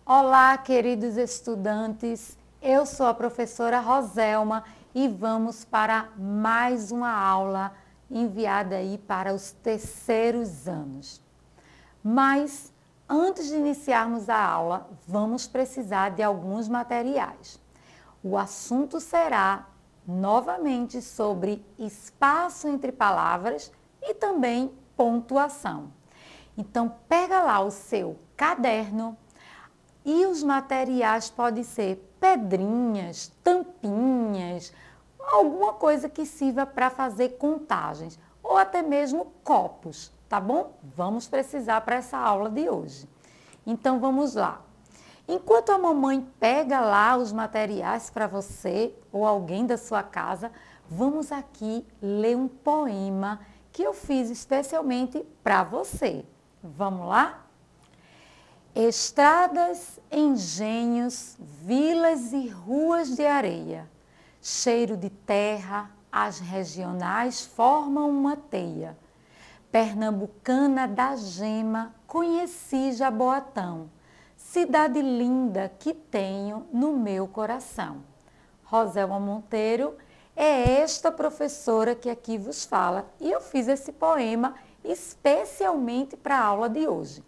Olá, queridos estudantes, eu sou a professora Roselma e vamos para mais uma aula enviada aí para os terceiros anos. Mas, antes de iniciarmos a aula, vamos precisar de alguns materiais. O assunto será, novamente, sobre espaço entre palavras e também pontuação. Então, pega lá o seu caderno. E os materiais podem ser pedrinhas, tampinhas, alguma coisa que sirva para fazer contagens, ou até mesmo copos, tá bom? Vamos precisar para essa aula de hoje. Então, vamos lá. Enquanto a mamãe pega lá os materiais para você ou alguém da sua casa, vamos aqui ler um poema que eu fiz especialmente para você. Vamos lá? Estradas, engenhos, vilas e ruas de areia, cheiro de terra, as regionais formam uma teia. Pernambucana da gema, conheci Jaboatão, cidade linda que tenho no meu coração. Roselma Monteiro é esta professora que aqui vos fala e eu fiz esse poema especialmente para a aula de hoje.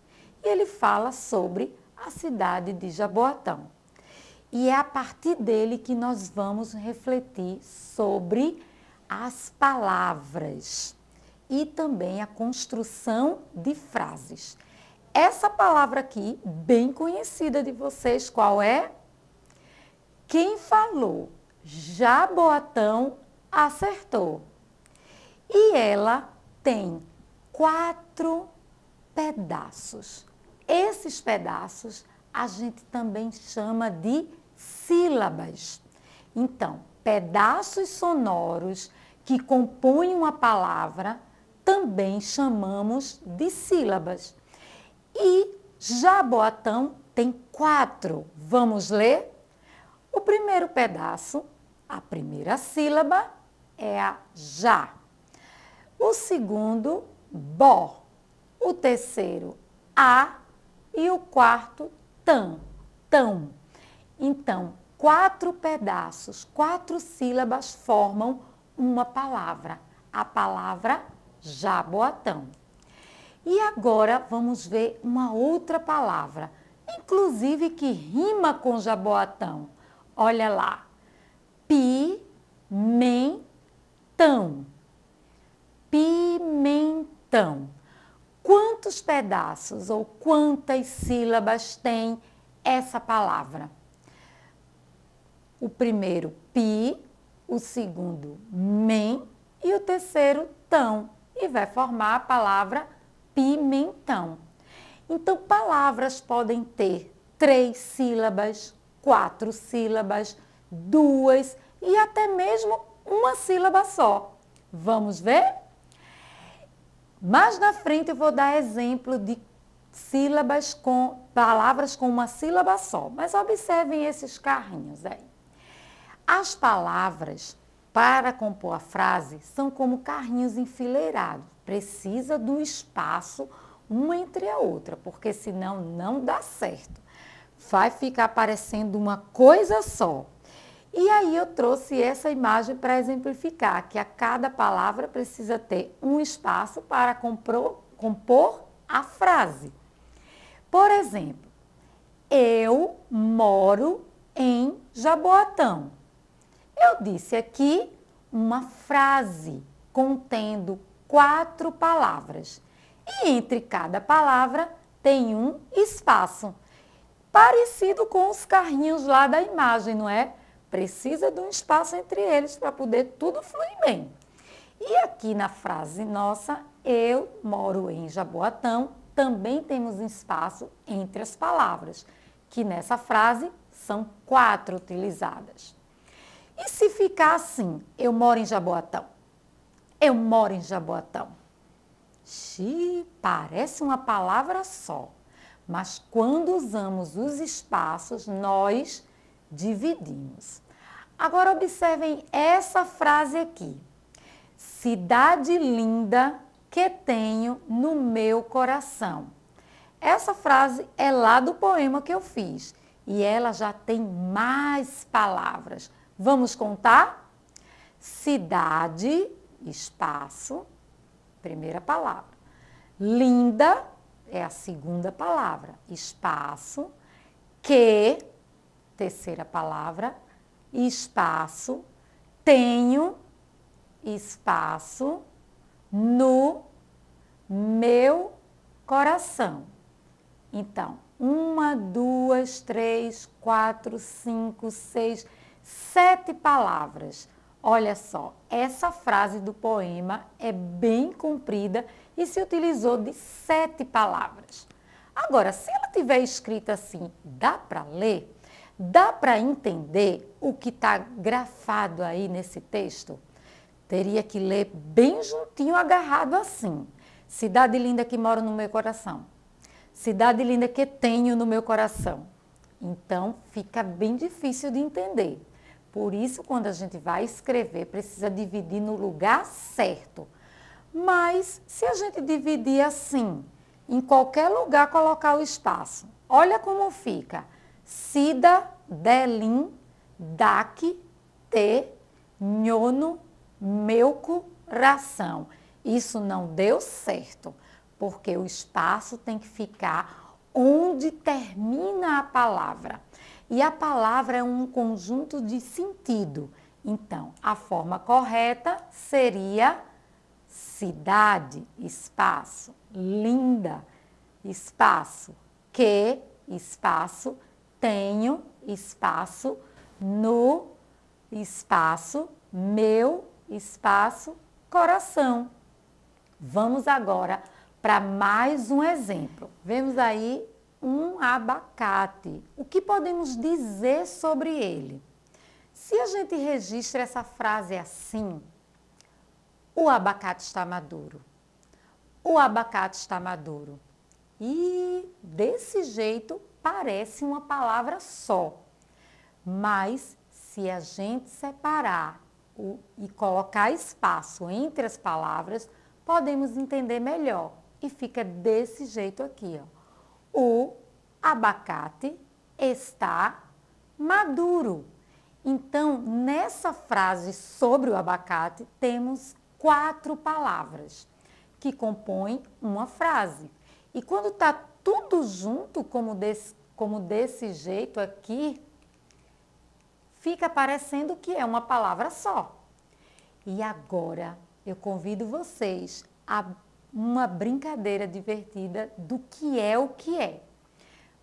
Ele fala sobre a cidade de Jaboatão. E é a partir dele que nós vamos refletir sobre as palavras e também a construção de frases. Essa palavra aqui, bem conhecida de vocês, qual é? Quem falou Jaboatão acertou. E ela tem 4 pedaços. Esses pedaços a gente também chama de sílabas. Então, pedaços sonoros que compõem uma palavra também chamamos de sílabas. E Jaboatão tem 4. Vamos ler? O primeiro pedaço, a primeira sílaba é a já. O segundo, bó. O terceiro, a. E o quarto, tão. Então, 4 pedaços, 4 sílabas formam uma palavra. A palavra Jaboatão. E agora vamos ver uma outra palavra, inclusive que rima com Jaboatão. Olha lá. Pimentão. Pimentão. Quantos pedaços ou quantas sílabas tem essa palavra? O primeiro, pi, o segundo, men e o terceiro, tão. E vai formar a palavra pimentão. Então, palavras podem ter 3 sílabas, 4 sílabas, 2 e até mesmo uma sílaba só. Vamos ver? Mais na frente eu vou dar exemplo de sílabas com palavras com uma sílaba só. Mas observem esses carrinhos aí. As palavras para compor a frase são como carrinhos enfileirados. Precisa do espaço uma entre a outra, porque senão não dá certo. Vai ficar parecendo uma coisa só. E aí eu trouxe essa imagem para exemplificar que a cada palavra precisa ter um espaço para compor a frase. Por exemplo, eu moro em Jaboatão. Eu disse aqui uma frase contendo 4 palavras. E entre cada palavra tem um espaço. Parecido com os carrinhos lá da imagem, não é? Precisa de um espaço entre eles para poder tudo fluir bem. E aqui na frase nossa, eu moro em Jaboatão, também temos um espaço entre as palavras, que nessa frase são 4 utilizadas. E se ficar assim, eu moro em Jaboatão? Eu moro em Jaboatão. Parece uma palavra só, mas quando usamos os espaços, nós dividimos. Agora observem essa frase aqui. Cidade linda que tenho no meu coração. Essa frase é lá do poema que eu fiz e ela já tem mais palavras. Vamos contar? Cidade, espaço, primeira palavra. Linda é a segunda palavra, espaço. Que, terceira palavra, espaço. Tenho, espaço, no meu coração. Então, 1, 2, 3, 4, 5, 6, 7 palavras. Olha só, essa frase do poema é bem comprida e se utilizou de 7 palavras. Agora, se ela tiver escrita assim, dá para ler? Dá para entender o que está grafado aí nesse texto? Teria que ler bem juntinho, agarrado assim. Cidade linda que mora no meu coração. Cidade linda que tenho no meu coração. Então, fica bem difícil de entender. Por isso, quando a gente vai escrever, precisa dividir no lugar certo. Mas, se a gente dividir assim, em qualquer lugar colocar o espaço, olha como fica. Cida, delin, daqui, te, nhono, meu coração. Isso não deu certo, porque o espaço tem que ficar onde termina a palavra. E a palavra é um conjunto de sentido. Então, a forma correta seria cidade, espaço, linda, espaço, que, espaço, tenho, espaço, no, espaço, meu, espaço, coração. Vamos agora para mais um exemplo. Vemos aí um abacate. O que podemos dizer sobre ele? Se a gente registra essa frase assim, o abacate está maduro. O abacate está maduro. E desse jeito parece uma palavra só. Mas se a gente separar e colocar espaço entre as palavras, podemos entender melhor. E fica desse jeito aqui, ó. O abacate está maduro. Então, nessa frase sobre o abacate, temos 4 palavras que compõem uma frase. E quando está tudo junto, como desse jeito aqui, fica parecendo que é uma palavra só. E agora eu convido vocês a uma brincadeira divertida do que é o que é.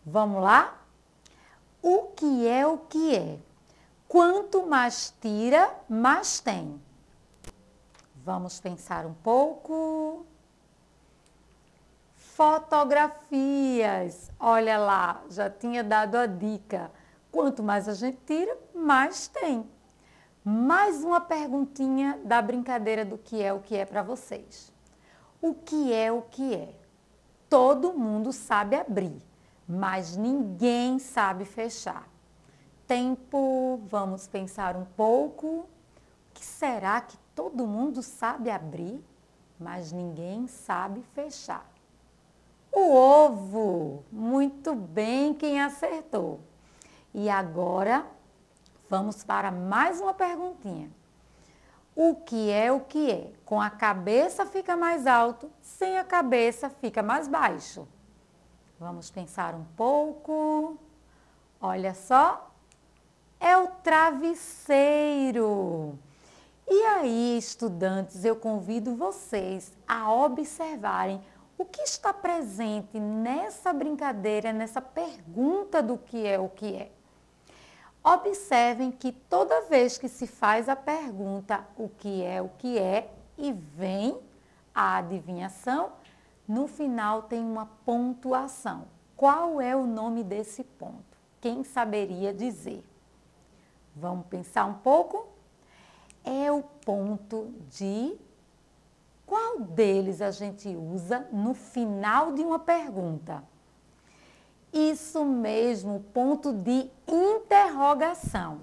Vamos lá? O que é o que é? Quanto mais tira, mais tem. Vamos pensar um pouco. Fotografias. Olha lá, já tinha dado a dica. Quanto mais a gente tira, mais tem. Mais uma perguntinha da brincadeira do que é o que é para vocês. O que é o que é? Todo mundo sabe abrir, mas ninguém sabe fechar. Tempo, vamos pensar um pouco. O que será que todo mundo sabe abrir, mas ninguém sabe fechar? O ovo! Muito bem, quem acertou. E agora, vamos para mais uma perguntinha. O que é o que é? Com a cabeça fica mais alto, sem a cabeça fica mais baixo. Vamos pensar um pouco. Olha só, é o travesseiro. E aí, estudantes, eu convido vocês a observarem o que está presente nessa brincadeira, nessa pergunta do que é o que é. Observem que toda vez que se faz a pergunta o que é e vem a adivinhação, no final tem uma pontuação. Qual é o nome desse ponto? Quem saberia dizer? Vamos pensar um pouco? É o ponto de... Qual deles a gente usa no final de uma pergunta? Isso mesmo, ponto de interrogação.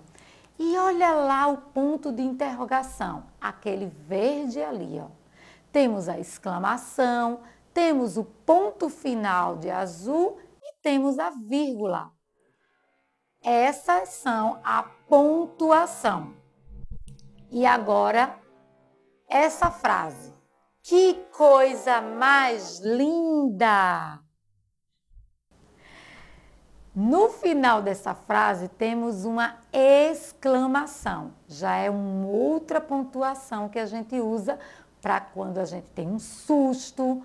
E olha lá o ponto de interrogação, aquele verde ali, ó. temos a exclamação, temos o ponto final de azul e temos a vírgula. Essas são a pontuação. E agora, essa frase. Que coisa mais linda! No final dessa frase, temos uma exclamação. Já é uma outra pontuação que a gente usa para quando a gente tem um susto,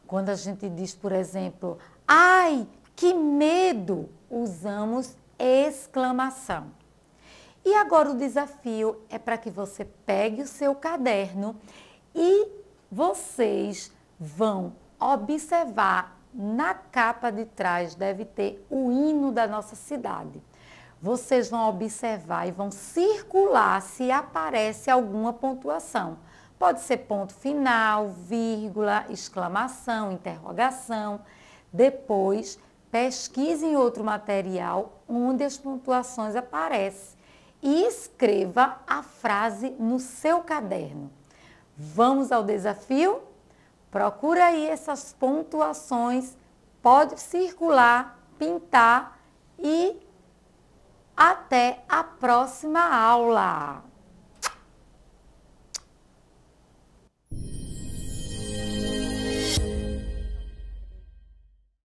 quando a gente diz, por exemplo, ai, que medo! Usamos exclamação. E agora o desafio é para que você pegue o seu caderno e vocês vão observar. Na capa de trás deve ter o hino da nossa cidade. Vocês vão observar e vão circular se aparece alguma pontuação. Pode ser ponto final, vírgula, exclamação, interrogação. Depois, pesquise em outro material onde as pontuações aparecem e escreva a frase no seu caderno. Vamos ao desafio? Procura aí essas pontuações, pode circular, pintar e até a próxima aula!